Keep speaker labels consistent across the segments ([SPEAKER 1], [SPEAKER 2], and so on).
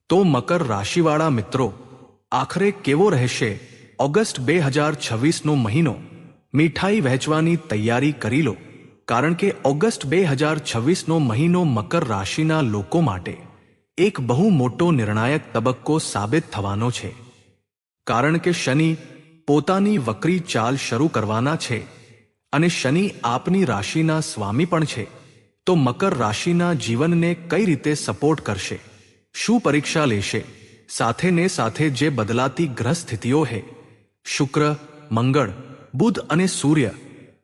[SPEAKER 1] તો મકર રાશિવાળા મિત્રો, આખરે કેવો રહેશે ઓગસ્ટ 2026નો મહિનો? મીઠાઈ વહેંચવાની તૈયારી કરી લો, કારણ કે ઓગસ્ટ 2026નો મહિનો મકર રાશિના લોકો માટે એક બહુ મોટો નિર્ણાયક તબક્કો સાબિત થવાનો છે. કારણ કે શનિ પોતાની વક્રી ચાલ શરૂ કરવાના છે અને શનિ આપની રાશિના સ્વામી પણ છે. તો મકર રાશિના જીવનને કઈ રીતે સપોર્ટ કરશે? શું પરીક્ષા લેશે? સાથે ને સાથે જે બદલાતી ગ્રહ સ્થિતિઓ છે, શુક્ર, મંગળ, બુધ અને સૂર્ય,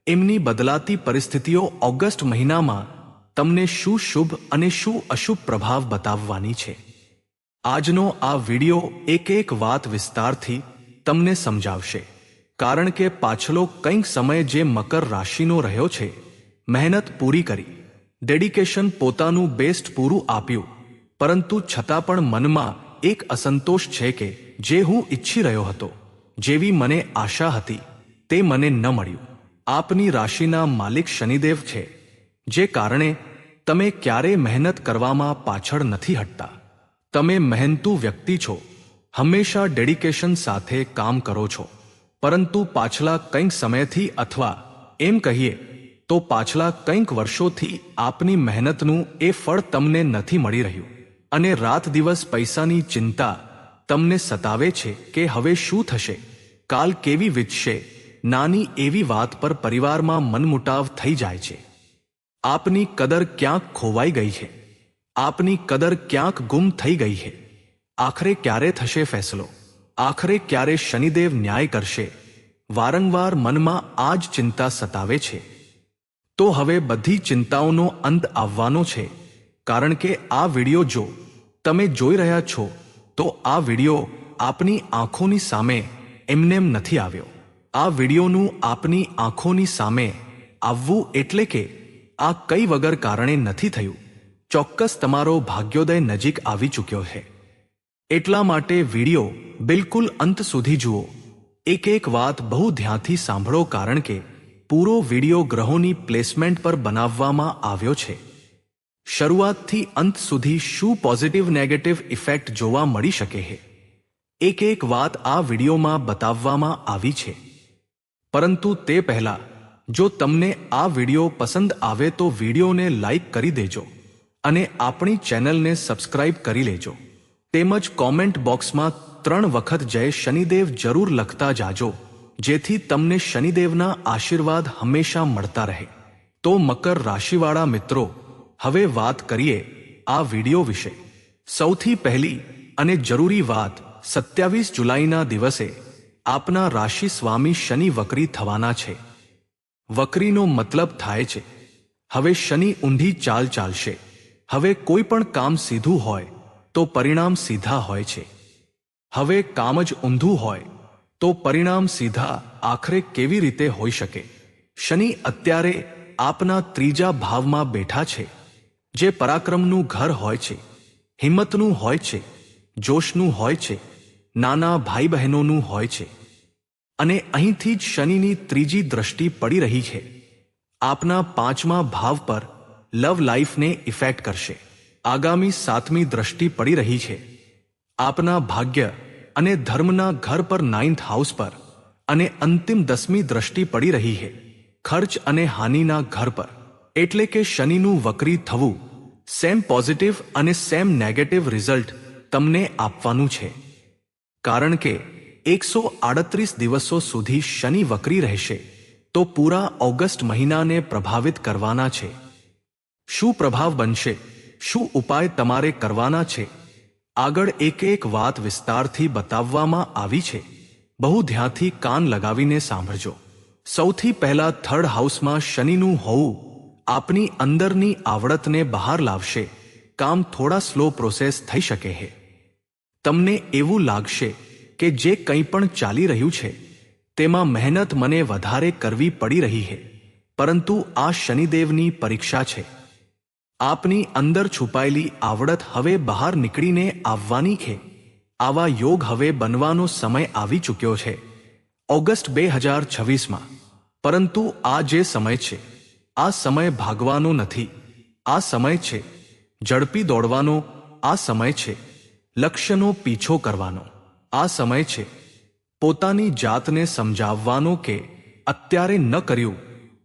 [SPEAKER 1] એમની બદલાતી પરિસ્થિતિઓ ઓગસ્ટ મહિનામાં તમને શું શુભ અને શું અશુભ પ્રભાવ બતાવવાની છે. આજનો આ વિડિયો એક એક વાત વિસ્તારથી તમને સમજાવશે. કારણ કે પાછલો કંઈક સમય જે મકર રાશિનો રહ્યો છે, મહેનત પૂરી કરી, ડેડિકેશન, પોતાનું બેસ્ટ પૂરું આપ્યું, પરંતુ છતાં પણ મનમાં એક અસંતોષ છે કે જે હું ઈચ્છી રહ્યો હતો, જેવી મને આશા હતી, તે મને ન મળ્યું. આપની રાશિના માલિક શનિદેવ છે, જે કારણે તમે ક્યારેય મહેનત કરવામાં પાછળ નથી હટતા. તમે મહેનતુ વ્યક્તિ છો, હંમેશા ડેડિકેશન સાથે કામ કરો છો, પરંતુ પાછલા કંઈક સમયથી, અથવા એમ કહીએ તો પાછલા કંઈક વર્ષોથી આપની મહેનતનું એ ફળ તમને નથી મળી રહ્યું અને રાત દિવસ પૈસાની ચિંતા તમને સતાવે છે કે હવે શું થશે, કાલ કેવી વીતશે. નાની એવી વાત પર પરિવારમાં મનમુટાવ થઈ જાય છે. આપની કદર ક્યાંક ખોવાઈ ગઈ છે, આપની કદર ક્યાંક ગુમ થઈ ગઈ છે. આખરે ક્યારે થશે ફેસલો? આખરે ક્યારે શનિદેવ ન્યાય કરશે? વારંવાર મનમાં આ જ ચિંતા સતાવે છે. તો હવે બધી ચિંતાઓનો અંત આવવાનો છે, કારણ કે આ વિડિયો જો તમે જોઈ રહ્યા છો તો આ વિડિયો આપની આંખોની સામે એમનેમ નથી આવ્યો. આ વિડિયોનું આપની આંખોની સામે આવવું એટલે કે આ કઈ વગર કારણે નથી થયું. ચોક્કસ તમારો ભાગ્યોદય નજીક આવી ચૂક્યો છે. એટલા માટે વિડિયો બિલકુલ અંત સુધી જુઓ. એક એક વાત બહુ ધ્યાનથી સાંભળો, કારણ કે પૂરો વિડિયો ગ્રહોની પ્લેસમેન્ટ પર બનાવવામાં આવ્યો છે. શરૂઆતથી અંત સુધી શું પોઝિટિવ નેગેટિવ ઇફેક્ટ જોવા મળી શકે છે, એક એક વાત આ વિડિયોમાં બતાવવામાં આવી છે. પરંતુ તે પહેલા જો તમને આ વિડિયો પસંદ આવે તો વિડિયોને લાઈક કરી દેજો અને આપણી ચેનલને સબસ્ક્રાઇબ કરી લેજો. તેમજ કોમેન્ટ બોક્સમાં 3 વખત જય શનિદેવ જરૂર લખતા જાજો, જેથી તમને શનિદેવના આશીર્વાદ હંમેશા મળતા રહે. તો મકર રાશિવાળા મિત્રો, હવે વાત કરીએ આ વિડિયો વિશે. સૌથી પહેલી અને જરૂરી વાત, 27 જુલાઈના દિવસે આપના રાશિ સ્વામી શનિ વક્રી થવાના છે. વક્રીનો મતલબ થાય છે હવે શનિ ઊંધી ચાલ ચાલશે. હવે કોઈ પણ કામ સીધું હોય તો પરિણામ સીધા હોય છે. હવે કામ જ ઊંધું હોય તો પરિણામ સીધા આખરે કેવી રીતે હોઈ શકે? શનિ અત્યારે આપના 3જા ભાવમાં બેઠા છે, જે પરાક્રમનું ઘર હોય છે, હિંમતનું હોય છે, જોશનું હોય છે, નાના ભાઈ બહેનોનું હોય છે. અને અહીંથી જ શનિની 3જી દ્રષ્ટિ પડી રહી છે. આપના 5મા ભાવ પર લવ લાઈફને ઇફેક્ટ કરશે. આગામી 7મી દ્રષ્ટિ પડી રહી છે આપના ભાગ્ય અને ધર્મના ઘર પર 9th હાઉસ પર, અને અંતિમ 10મી દ્રષ્ટિ પડી રહી છે ખર્ચ અને હાનિના ઘર પર. એટલે કે શનિનું વક્રી થવું સેમ પોઝિટિવ અને સેમ નેગેટિવ રિઝલ્ટ તમને આપવાનું છે. કારણ કે 138 દિવસો સુધી શનિ વક્રી રહેશે, તો પૂરા ઓગસ્ટ મહિનાને પ્રભાવિત કરવાના છે. શું પ્રભાવ બનશે? શું ઉપાય તમારે કરવાના છે? આગળ એક એક વાત વિસ્તારથી બતાવવામાં આવી છે. બહુ ધ્યાનથી કાન લગાવીને સાંભળજો. સૌથી પહેલા 3rd હાઉસમાં શનિનું હોવું આપની અંદરની આવડતને બહાર લાવશે. કામ થોડા સ્લો પ્રોસેસ થઈ શકે છે. તમને એવું લાગશે કે જે કંઈ પણ ચાલી રહ્યું છે તેમાં મહેનત મને વધારે કરવી પડી રહી છે, પરંતુ આ શનિદેવની પરીક્ષા છે. આપની અંદર છુપાયેલી આવડત હવે બહાર નીકળીને આવવાની છે. આવા યોગ હવે બનવાનો સમય આવી ચૂક્યો છે ઓગસ્ટ 2026માં. પરંતુ આ જે સમય છે, આ સમય ભાગવાનો નથી. આ સમય છે ઝડપી દોડવાનો. આ સમય છે લક્ષ્યનો પીછો કરવાનો આ સમય છે. પોતાની જાતને સમજાવવાનો કે અત્યારે ન કર્યું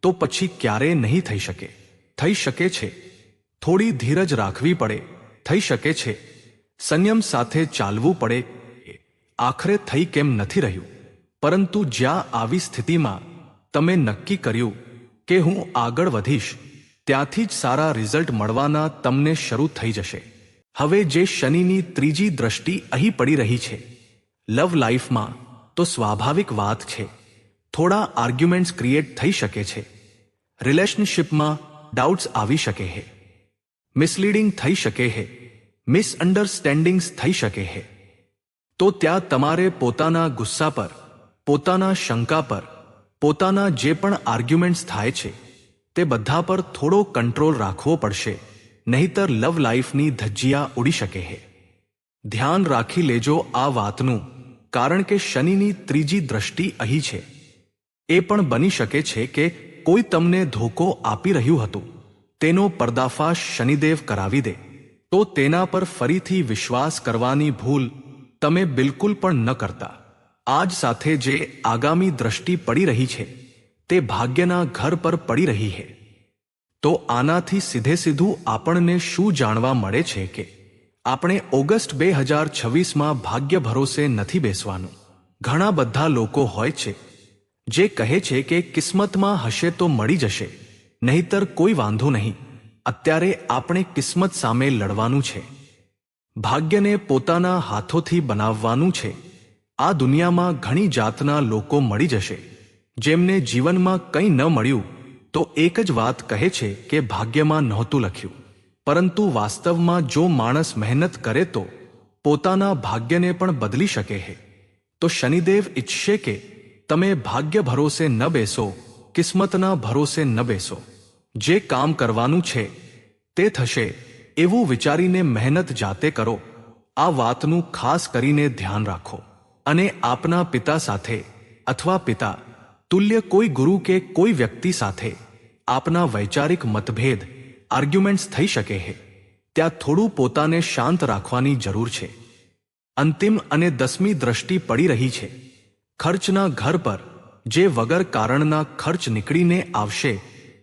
[SPEAKER 1] તો પછી ક્યારેય નહીં થઈ શકે. થઈ શકે છે. થોડી ધીરજ રાખવી પડે. થઈ શકે છે. સંયમ સાથે ચાલવું પડે. આખરે થઈ કેમ નથી રહ્યું, પરંતુ જ્યાં આવી સ્થિતિમાં તમે નક્કી કર્યું કે હું આગળ વધીશ, ત્યાંથી જ સારા રિઝલ્ટ મળવાના તમને શરૂ થઈ જશે. હવે જે શનિની ત્રીજી દ્રષ્ટિ અહીં પડી રહી છે લવ લાઈફમાં, તો સ્વાભાવિક વાત છે થોડા આર્ગ્યુમેન્ટ્સ ક્રિએટ થઈ શકે છે. રિલેશનશિપમાં ડાઉટ્સ આવી શકે છે. મિસલીડિંગ થઈ શકે છે. મિસઅન્ડરસ્ટેન્ડિંગ્સ થઈ શકે છે. તો ત્યાં તમારે પોતાના ગુસ્સા પર, પોતાના શંકા પર, પોતાના જે પણ આર્ગ્યુમેન્ટ્સ થાય છે તે બધા પર થોડો કંટ્રોલ રાખવો પડશે, નહીતર લવ લાઈફની ધજ્જિયા ઉડી શકે છે. ધ્યાન રાખી લેજો આ વાતનું, કારણ કે શનિની ત્રીજી દ્રષ્ટિ અહીં છે. એ પણ બની શકે છે કે કોઈ તમને ધોકો આપી રહ્યું હતું તેનો પર્દાફાશ શનિદેવ કરાવી દે, તો તેના પર ફરીથી વિશ્વાસ કરવાની ભૂલ તમે બિલકુલ પણ ન કરતા. આજ સાથે જે આગામી દ્રષ્ટિ પડી રહી છે તે ભાગ્યના ઘર પર પડી રહી છે. તો આનાથી સીધું આપણને શું જાણવા મળે છે કે આપણે ઓગસ્ટ 2026માં ભાગ્ય ભરોસે નથી બેસવાનું. ઘણા બધા લોકો હોય છે જે કહે છે કે કિસ્મતમાં હશે તો મળી જશે, નહીતર કોઈ વાંધો નહીં. અત્યારે આપણે કિસ્મત સામે લડવાનું છે. ભાગ્યને પોતાના હાથોથી બનાવવાનું છે. આ દુનિયામાં ઘણી જાતના લોકો મળી જશે જેમને જીવનમાં કંઈ ન મળ્યું તો એક જ વાત કહે છે કે ભાગ્યમાં નહોતું લખ્યું. પરંતુ વાસ્તવમાં જો માણસ મહેનત કરે તો પોતાના ભાગ્યને પણ બદલી શકે છે. તો શનિદેવ ઈચ્છશે કે તમે ભાગ્ય ભરોસે ન બેસો, કિસ્મતના ભરોસે ન બેસો. જે કામ કરવાનું છે તે થશે એવું વિચારીને મહેનત જાતે કરો. આ વાતનું ખાસ કરીને ધ્યાન રાખો. અને આપના પિતા સાથે અથવા પિતા તુલ્ય કોઈ ગુરુ કે કોઈ વ્યક્તિ સાથે આપના વૈચારિક મતભેદ, આર્ગ્યુમેન્ટ્સ થઈ શકે છે. ત્યાં થોડું પોતાને શાંત રાખવાની જરૂર છે. અંતિમ અને 10મી દ્રષ્ટિ પડી રહી છે ખર્ચના ઘર પર. જે વગર કારણના ખર્ચ નીકળીને આવશે,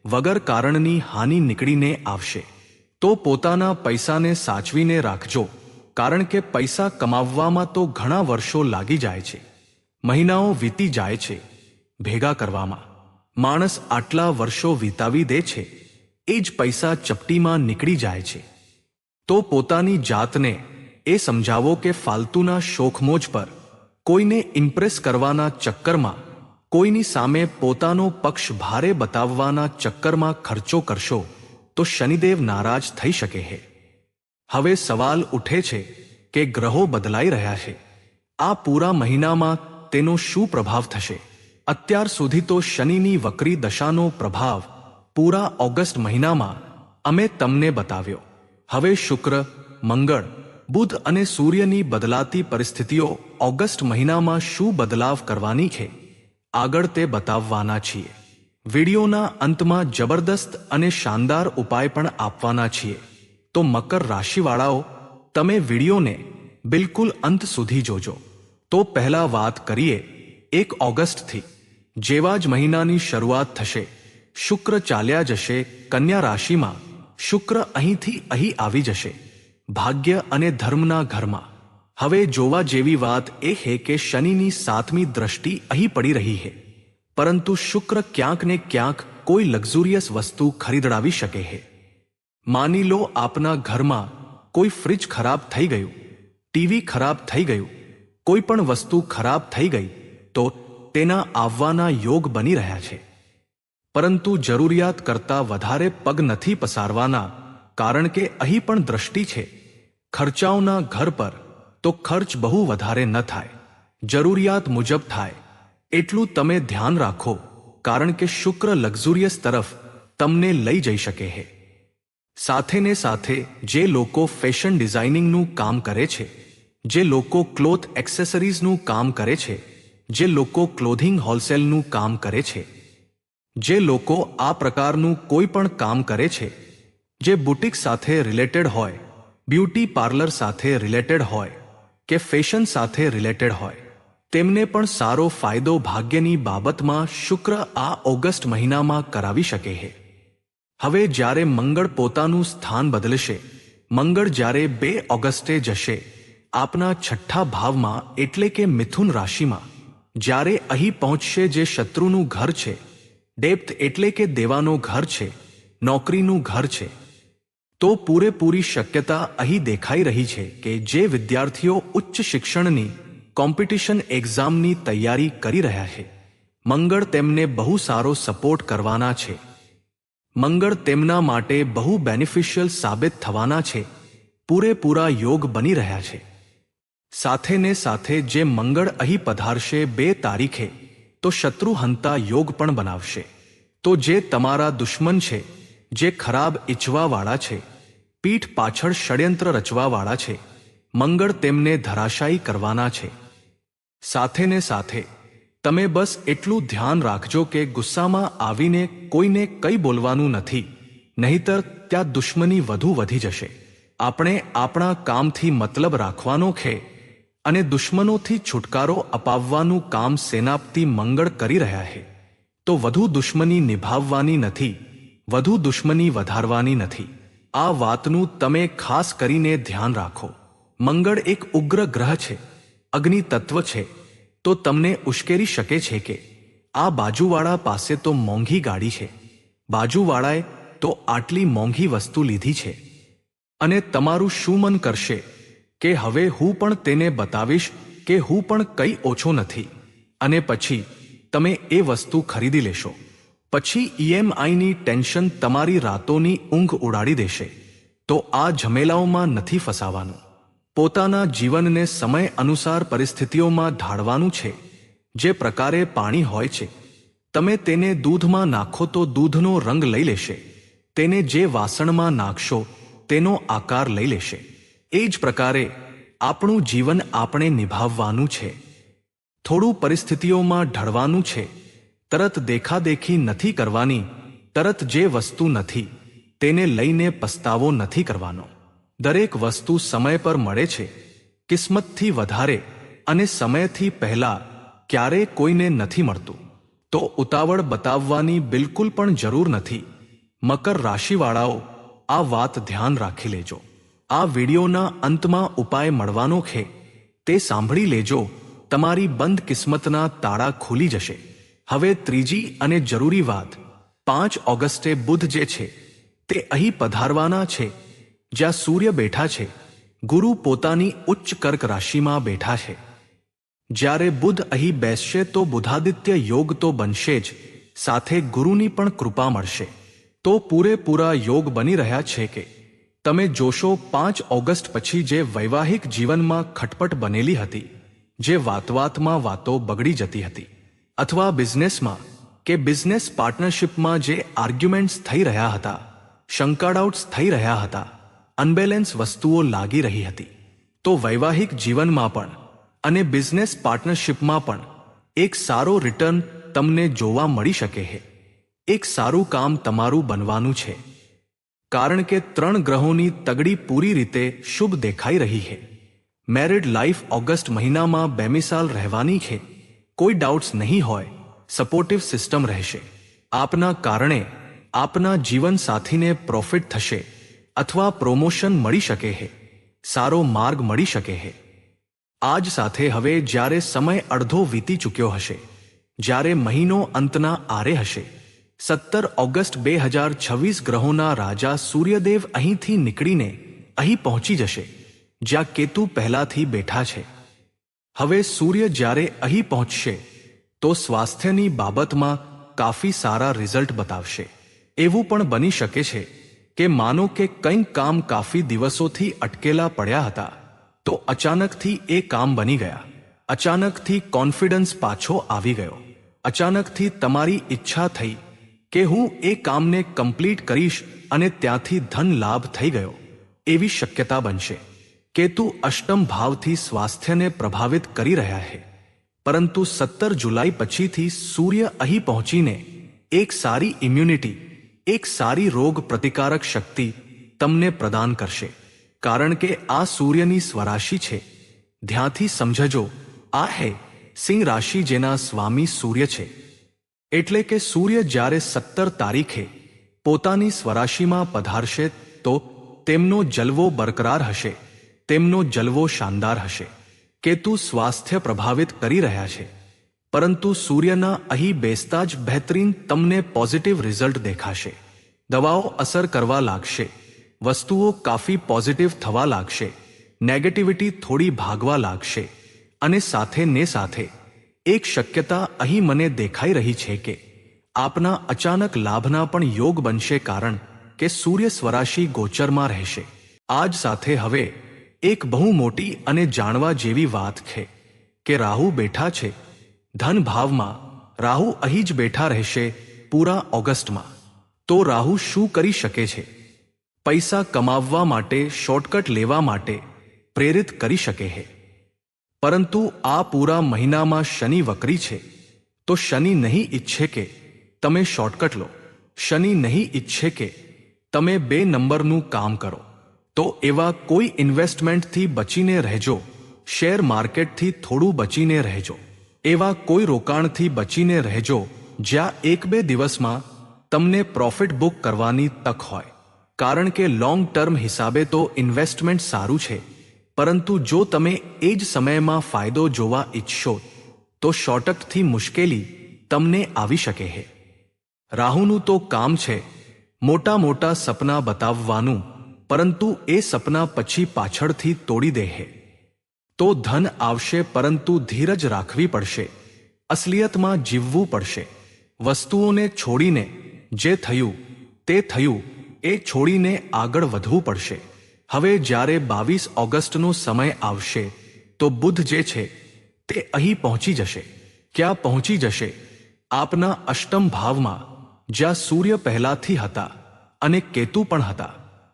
[SPEAKER 1] વગર કારણની હાનિ નીકળીને આવશે. તો પોતાના પૈસાને સાચવીને રાખજો, કારણ કે પૈસા કમાવવામાં તો ઘણા વર્ષો લાગી જાય છે, મહિનાઓ વીતી જાય છે ભેગા કરવામાં. માણસ આટલા વર્ષો વિતાવી દે છે, એ જ પૈસા ચપટીમાં નીકળી જાય છે. તો પોતાની જાતને એ સમજાવો કે ફાલતુના શોખમોજ પર, કોઈને ઇમ્પ્રેસ કરવાના ચક્કરમાં, કોઈની સામે પોતાનો પક્ષ ભારે બતાવવાના ચક્કરમાં ખર્ચો કરશો તો શનિદેવ નારાજ થઈ શકે છે. હવે સવાલ ઉઠે છે કે ગ્રહો બદલાઈ રહ્યા છે, આ પૂરા મહિનામાં તેનો શું પ્રભાવ થશે? અત્યાર સુધી તો શનિની વક્રી દશાનો પ્રભાવ પૂરા ઓગસ્ટ મહિનામાં અમે તમને બતાવ્યો. હવે શુક્ર, મંગળ, બુધ અને સૂર્યની બદલાતી પરિસ્થિતિઓ ઓગસ્ટ મહિનામાં શું બદલાવ કરવાની છે આગળ તે બતાવવાના છીએ. વિડીયોના અંતમાં જબરદસ્ત અને શાનદાર ઉપાય પણ આપવાના છીએ. તો મકર રાશિવાળાઓ, તમે વિડીયોને બિલકુલ અંત સુધી જોજો. તો પહેલા વાત કરીએ 1 ઓગસ્ટથી જેવા જ મહિનાની શરૂઆત થશે. શુક્ર ચાલ્યા જશે કન્યા રાશિમાં. શુક્ર અહીંથી અહીં આવી જશે ભાગ્ય અને ધર્મના ઘરમાં. હવે જોવા જેવી વાત એ છે કે શનિની 7મી દ્રષ્ટિ અહીં પડી રહી છે, પરંતુ શુક્ર ક્યાંક ને ક્યાંક કોઈ લક્ઝુરિયસ વસ્તુ ખરીદડાવી શકે છે. માની લો આપના ઘરમાં કોઈ ફ્રિજ ખરાબ થઈ ગયું, ટીવી ખરાબ થઈ ગયું, કોઈ પણ વસ્તુ ખરાબ થઈ ગઈ તો તેના આવવાના યોગ બની રહ્યા છે. પરંતુ જરૂરિયાત કરતાં વધારે પગ નથી પસારવાના, કારણ કે અહીં પણ દ્રષ્ટિ છે ખર્ચાઓના ઘર પર. તો ખર્ચ બહુ વધારે ન થાય, જરૂરિયાત મુજબ થાય એટલું તમે ધ્યાન રાખો, કારણ કે શુક્ર લક્ઝુરિયસ તરફ તમને લઈ જઈ શકે છે. સાથે ને સાથે જે લોકો ફેશન ડિઝાઇનિંગનું કામ કરે છે, જે લોકો ક્લોથ એક્સેસરીઝનું કામ કરે છે, જે લોકો ક્લોથિંગ હોલસેલનું કામ કરે છે, જે લોકો આ પ્રકારનું કોઈ પણ કામ કરે છે જે બુટીક સાથે રિલેટેડ હોય, બ્યુટી પાર્લર સાથે રિલેટેડ હોય કે ફેશન સાથે રિલેટેડ હોય, તેમને પણ સારો ફાયદો ભાગ્યની બાબતમાં શુક્ર આ ઓગસ્ટ મહિનામાં કરાવી શકે છે. હવે જ્યારે મંગળ પોતાનું સ્થાન બદલશે, મંગળ જ્યારે 2 ઓગસ્ટે જશે આપના 6ઠ્ઠા ભાવમાં એટલે કે મિથુન રાશિમાં, જ્યારે અહીં પહોંચશે જે શત્રુનું ઘર છે, ડેપ્થ એટલે કે દેવાનો ઘર છે, નોકરીનું ઘર છે, તો પૂરેપૂરી શક્યતા અહીં દેખાઈ રહી છે કે જે વિદ્યાર્થીઓ ઉચ્ચ શિક્ષણની કોમ્પિટિશન એક્ઝામની તૈયારી કરી રહ્યા છે, મંગળ તેમને બહુ સારો સપોર્ટ કરવાના છે. મંગળ તેમના માટે બહુ બેનિફિશિયલ સાબિત થવાના છે, પૂરેપૂરા યોગ બની રહ્યા છે. સાથે ને સાથે જે મંગળ અહીં પધારશે 2 તારીખે તો શત્રુહંતા યોગ પણ બનાવશે. તો જે તમારા દુશ્મન છે, જે ખરાબ ઈચ્છવાવાળા છે, પીઠ પાછળ ષડયંત્ર રચવાવાળા છે, મંગળ તેમને ધરાશાયી કરવાના છે. સાથે ને સાથે તમે બસ એટલું ધ્યાન રાખજો કે ગુસ્સામાં આવીને કોઈને કંઈ બોલવાનું નથી, નહીંતર ત્યાં દુશ્મની વધુ વધી જશે. આપણે આપણા કામથી મતલબ રાખવાનો છે અને દુશ્મનોથી છુટકારો અપાવવાનું કામ સેનાપતિ મંગળ કરી રહ્યા છે. તો વધુ દુશ્મની નિભાવવાની નથી, વધુ દુશ્મની વધારવાની નથી. આ વાતનું તમે ખાસ કરીને ધ્યાન રાખો. મંગળ એક ઉગ્ર ગ્રહ છે, અગ્નિ તત્વ છે, તો તમને ઉશ્કેરી શકે છે કે આ બાજુવાળા પાસે તો મોંઘી ગાડી છે, બાજુવાળાએ તો આટલી મોંઘી વસ્તુ લીધી છે, અને તમારું શું મન કરશે કે હવે હું પણ તેને બતાવીશ કે હું પણ કંઈ ઓછો નથી, અને પછી તમે એ વસ્તુ ખરીદી લેશો. પછી EMIની ટેન્શન તમારી રાતોની ઊંઘ ઉડાડી દેશે. તો આ ઝમેલાઓમાં નથી ફસાવાનું. પોતાના જીવનને સમય અનુસાર પરિસ્થિતિઓમાં ઢાળવાનું છે. જે પ્રકારે પાણી હોય છે, તમે તેને દૂધમાં નાખો તો દૂધનો રંગ લઈ લેશે, તેને જે વાસણમાં નાખશો તેનો આકાર લઈ લેશે. એ જ પ્રકારે આપણું જીવન આપણે નિભાવવાનું છે. થોડું પરિસ્થિતિઓમાં ઢળવાનું છે. તરત દેખાદેખી નથી કરવાની. તરત જે વસ્તુ નથી તેને લઈને પસ્તાવો નથી કરવાનો. દરેક વસ્તુ સમય પર મળે છે, કિસ્મતથી વધારે અને સમયથી પહેલા ક્યારેય કોઈને નથી મળતું. તો ઉતાવળ બતાવવાની બિલકુલ પણ જરૂર નથી. મકર રાશિવાળાઓ આ વાત ધ્યાન રાખી લેજો. આ વિડીયોના અંતમાં ઉપાય મળવાનો છે, તે સાંભળી લેજો. તમારી બંધ કિસ્મતના તાળા ખુલી જશે. હવે ત્રીજી અને જરૂરી વાત, 5 ઓગસ્ટે બુધ જે છે તે અહીં પધારવાના છે, જ્યાં સૂર્ય બેઠા છે. ગુરુ પોતાની ઉચ્ચ કર્ક રાશિમાં બેઠા છે. જ્યારે બુધ અહીં બેસશે તો બુધાદિત્ય યોગ તો બનશે જ, સાથે ગુરુની પણ કૃપા મળશે. તો પૂરેપૂરા યોગ બની રહ્યા છે કે તમે જોશો 5 ઓગસ્ટ પછી જે વૈવાહિક જીવનમાં ખટપટ બનેલી હતી, જે વાતવાતમાં વાતો બગડી જતી હતી, અથવા બિઝનેસમાં કે બિઝનેસ પાર્ટનરશિપમાં જે આર્ગ્યુમેન્ટ્સ થઈ રહ્યા હતા, શંકાડાઉટ્સ થઈ રહ્યા હતા, અનબેલેન્સ વસ્તુઓ લાગી રહી હતી, તો વૈવાહિક જીવનમાં પણ અને બિઝનેસ પાર્ટનરશિપમાં પણ એક સારો રિટર્ન તમને જોવા મળી શકે છે. એક સારું કામ તમારું બનવાનું છે, કારણ કે 3 ગ્રહોની તગડી પૂરી રીતે શુભ દેખાઈ રહી છે. મેરિડ લાઈફ ઓગસ્ટ મહિનામાં બેમિસાલ રહેવાની છે. કોઈ ડાઉટ્સ નહીં હોય. સપોર્ટિવ સિસ્ટમ રહેશે. આપના કારણે આપના જીવનસાથીને પ્રોફિટ થશે, અથવા પ્રમોશન મળી શકે છે, સારો માર્ગ મળી શકે છે. આજ સાથે હવે જ્યારે સમય અડધો વીતી ચૂક્યો હશે, જ્યારે મહિનો અંતના આરે હશે, 17 ઓગસ્ટ 2026 ગ્રહોના રાજા સૂર્યદેવ અહીંથી નીકળીને અહીં પહોંચી જશે, જ્યાં કેતુ પહેલાથી બેઠા છે. હવે સૂર્ય જ્યારે અહીં પહોંચશે તો સ્વાસ્થ્યની બાબતમાં કાફી સારા રિઝલ્ટ બતાવશે. એવું પણ બની શકે છે કે માનો કે કંઈક કામ કાફી દિવસોથી અટકેલા પડ્યા હતા, તો અચાનકથી એ કામ બની ગયા. અચાનકથી કોન્ફિડન્સ પાછો આવી ગયો. અચાનકથી તમારી ઈચ્છા થઈ કે હું એ કામને કમ્પ્લીટ કરીશ અને ત્યાંથી ધન લાભ થઈ ગયો, એવી શક્યતા બનશે. કેતુ અષ્ટમ ભાવથી સ્વાસ્થ્યને પ્રભાવિત કરી રહ્યા છે, પરંતુ 17 જુલાઈ પછીથી સૂર્ય અહીં પહોંચીને એક સારી ઇમ્યુનિટી, એક સારી રોગ પ્રતિકારક શક્તિ તમને પ્રદાન કરશે. કારણ કે આ સૂર્યની સ્વરાશિ છે. ધ્યાનથી સમજજો, આ હે સિંહ રાશિ જેના સ્વામી સૂર્ય છે. એટલે કે સૂર્ય જ્યારે 17 તારીખે પોતાની સ્વરાશિમાં પધારશે તો તેમનો જલવો બરકરાર હશે, તેમનો જલવો શાનદાર હશે. કેતુ સ્વાસ્થ્ય પ્રભાવિત કરી રહ્યા છે, પરંતુ સૂર્યના અહીં બેસતા જ બહેતરીન તમને પોઝિટિવ રિઝલ્ટ દેખાશે. દવાઓ અસર કરવા લાગશે, વસ્તુઓ કાફી પોઝિટિવ થવા લાગશે, નેગેટિવિટી થોડી ભાગવા લાગશે. અને સાથે ને સાથે એક શક્યતા અહીં મને દેખાઈ રહી છે કે આપના અચાનક લાભના પણ યોગ બનશે, કારણ કે સૂર્ય સ્વરાશિ ગોચરમાં રહેશે. આજ સાથે હવે એક બહુ મોટી અને જાણવા જેવી વાત છે કે રાહુ બેઠા છે ધન ભાવમાં. રાહુ અહીં જ બેઠા રહેશે પૂરા ઓગસ્ટમાં. તો રાહુ શું કરી શકે છે? પૈસા કમાવવા માટે, શોર્ટકટ લેવા માટે પ્રેરિત કરી શકે છે. પરંતુ આ પૂરા મહિનામાં શનિ વક્રી છે, તો શનિ નહીં ઈચ્છે કે તમે શોર્ટકટ લો. શનિ નહીં ઈચ્છે કે તમે 2 નંબરનું કામ કરો. તો એવા કોઈ ઇન્વેસ્ટમેન્ટથી બચીને રહેજો, શેર માર્કેટથી થોડું બચીને રહેજો, એવા કોઈ રોકાણથી બચીને રહેજો જ્યાં 1-2 દિવસમાં તમને પ્રોફિટ બુક કરવાની તક હોય. કારણ કે લોંગ ટર્મ હિસાબે તો ઇન્વેસ્ટમેન્ટ સારું છે, પરંતુ જો તમે એ જ સમયમાં ફાયદો જોવા ઈચ્છશો તો શોર્ટકટથી મુશ્કેલી તમને આવી શકે છે. રાહુનું તો કામ છે મોટા મોટા સપના બતાવવાનું, પરંતુ એ સપના પછી પાછળથી તોડી દે છે. તો ધન આવશે, પરંતુ ધીરજ રાખવી પડશે, અસલિયતમાં જીવવું પડશે. વસ્તુઓને છોડીને જે થયું તે થયું એ છોડીને આગળ વધવું પડશે. હવે જ્યારે 22 ઓગસ્ટનો સમય આવશે તો બુધ જે છે તે અહીં પહોંચી જશે. ક્યાં પહોંચી જશે? આપના અષ્ટમ ભાવમાં, જ્યાં સૂર્ય પહેલાથી હતા અને કેતુ પણ હતા.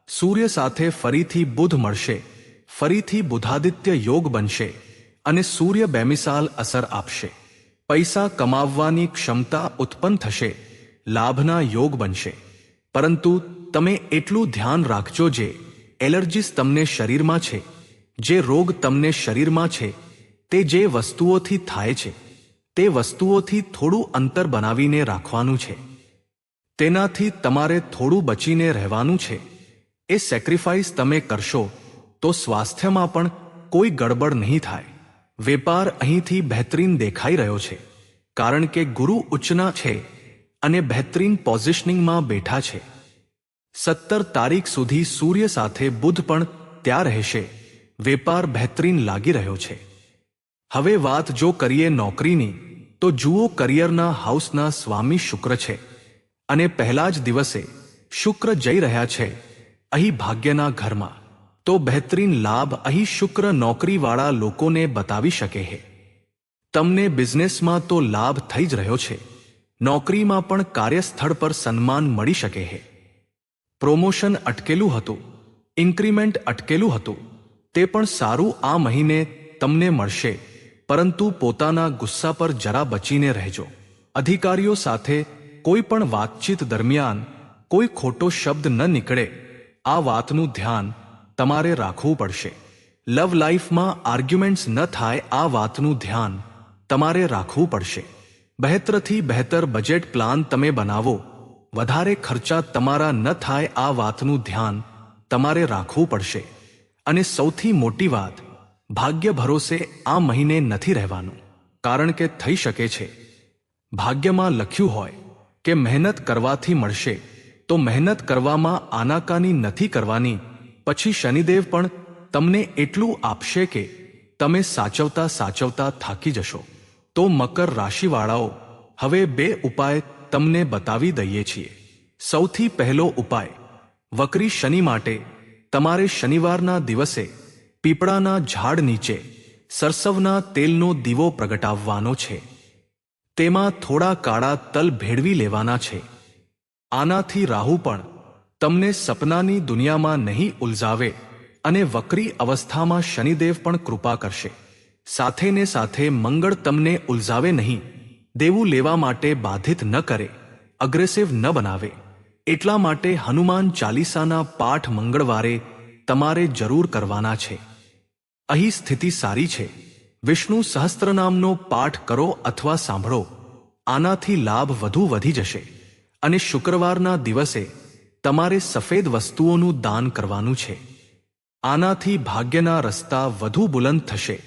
[SPEAKER 1] સૂર્ય સાથે ફરીથી બુધ મળશે, ફરીથી બુધાદિત્ય યોગ બનશે અને સૂર્ય બેમિસાલ અસર આપશે. પૈસા કમાવવાની ક્ષમતા ઉત્પન્ન થશે, લાભના યોગ બનશે. પરંતુ તમે એટલું ધ્યાન રાખજો, જે એલર્જીસ તમને શરીરમાં છે, જે રોગ તમને શરીરમાં છે, તે જે વસ્તુઓથી થાય છે તે વસ્તુઓથી થોડું અંતર બનાવીને રાખવાનું છે. તેનાથી તમારે થોડું બચીને રહેવાનું છે. એ સેક્રિફાઈસ તમે કરશો તો સ્વાસ્થ્યમાં પણ કોઈ ગડબડ નહીં થાય. વેપાર અહીંથી બહેતરીન દેખાઈ રહ્યો છે, કારણ કે ગુરુ ઉચ્ચના છે અને બહેતરીન પોઝિશનિંગમાં બેઠા છે. 17 તારીખ સુધી સૂર્ય સાથે બુધ પણ ત્યાં રહેશે. વેપાર બહેતરીન લાગી રહ્યો છે. હવે વાત જો કરીએ નોકરીની, તો જુઓ કરિયરના હાઉસના સ્વામી શુક્ર છે અને પહેલા જ દિવસે શુક્ર જઈ રહ્યા છે અહીં ભાગ્યના ઘરમાં. તો બહેતરીન લાભ અહીં શુક્ર નોકરીવાળા લોકોને બતાવી શકે છે. તમને બિઝનેસમાં તો લાભ થઈ જ રહ્યો છે, નોકરીમાં પણ કાર્યસ્થળ પર સન્માન મળી શકે છે. પ્રમોશન અટકેલું હતું, ઇન્ક્રીમેન્ટ અટકેલું હતું, તે પણ સારું આ મહિને તમને મળશે. પરંતુ પોતાના ગુસ્સા પર જરા બચીને રહેજો. અધિકારીઓ સાથે કોઈ પણ વાતચીત દરમિયાન કોઈ ખોટો શબ્દ ન નીકળે, આ વાતનું ધ્યાન તમારે રાખવું પડશે. લવ લાઈફમાં આર્ગ્યુમેન્ટ્સ ન થાય, આ વાતનું ધ્યાન તમારે રાખવું પડશે. બહેતરથી બહેતર બજેટ પ્લાન તમે બનાવો, વધારે ખર્ચા તમારા ન થાય, આ વાતનું ધ્યાન તમારે રાખવું પડશે. અને સૌથી મોટી વાત, ભાગ્ય ભરોસે આ મહિને નથી રહેવાનું. કારણ કે થઈ શકે છે ભાગ્યમાં લખ્યું હોય કે મહેનત કરવાથી મળશે, તો મહેનત કરવામાં આનાકાની નથી કરવાની. પછી શનિદેવ પણ તમને એટલું આપશે કે તમે સાચવતા સાચવતા થાકી જશો. તો મકર રાશિવાળાઓ, હવે 2 ઉપાય તમને બતાવી દઈએ છીએ. સૌથી પહેલો ઉપાય, વક્રી શનિ માટે તમારે શનિવારના દિવસે પીપળાના ઝાડ નીચે સરસવના તેલનો દીવો પ્રગટાવવાનો છે. તેમાં થોડા કાળા તલ ભેળવી લેવાના છે. આનાથી રાહુ પણ તમને સપનાની દુનિયામાં નહીં ઉલઝાવે અને વક્રી અવસ્થામાં શનિદેવ પણ કૃપા કરશે. સાથે ને સાથે મંગળ તમને ઉલઝાવે નહીં, દેવું લેવા માટે બાધિત ન કરે, અગ્રેસિવ ન બનાવે. એટલા માટે હનુમાન ચાલીસાના પાઠ મંગળવારે તમારે જરૂર કરવાના છે. અહીં સ્થિતિ સારી છે. વિષ્ણુ સહસ્ત્રનામનો પાઠ કરો અથવા સાંભળો. આનાથી લાભ વધુ વધી જશે. અને શુક્રવારના દિવસે તમારે સફેદ વસ્તુઓનું દાન કરવાનું છે. આનાથી ભાગ્યના રસ્તા વધુ બુલંદ થશે.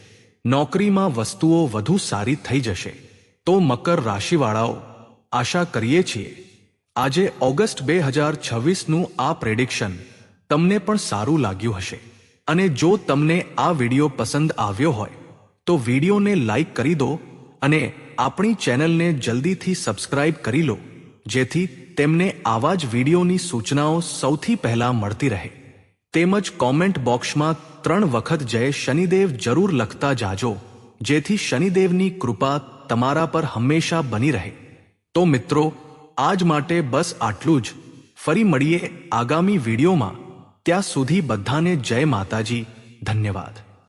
[SPEAKER 1] નોકરીમાં વસ્તુઓ વધુ સારી થઈ જશે. તો મકર રાશિવાળાઓ, આશા કરીએ છીએ આજે ઓગસ્ટ 2026નું આ પ્રેડિક્શન તમને પણ સારું લાગ્યું હશે. અને જો તમને આ વિડિયો પસંદ આવ્યો હોય તો વિડિયોને લાઈક કરી દો અને આપણી ચેનલને જલ્દીથી સબસ્ક્રાઇબ કરી લો, જેથી તેમને આવા જ વિડિયોની સૂચનાઓ સૌથી પહેલા મળતી રહે. તેમજ કોમેન્ટ બોક્સમાં 3 વખત જય શનિદેવ જરૂર લખતા જાજો, જેથી શનિદેવની કૃપા તમારા પર હંમેશા બની રહે. તો મિત્રો, આજ માટે બસ આટલું જ. ફરી મળીએ આગામી વિડીયોમાં. ત્યાં સુધી બધાને જય માતાજી. ધન્યવાદ.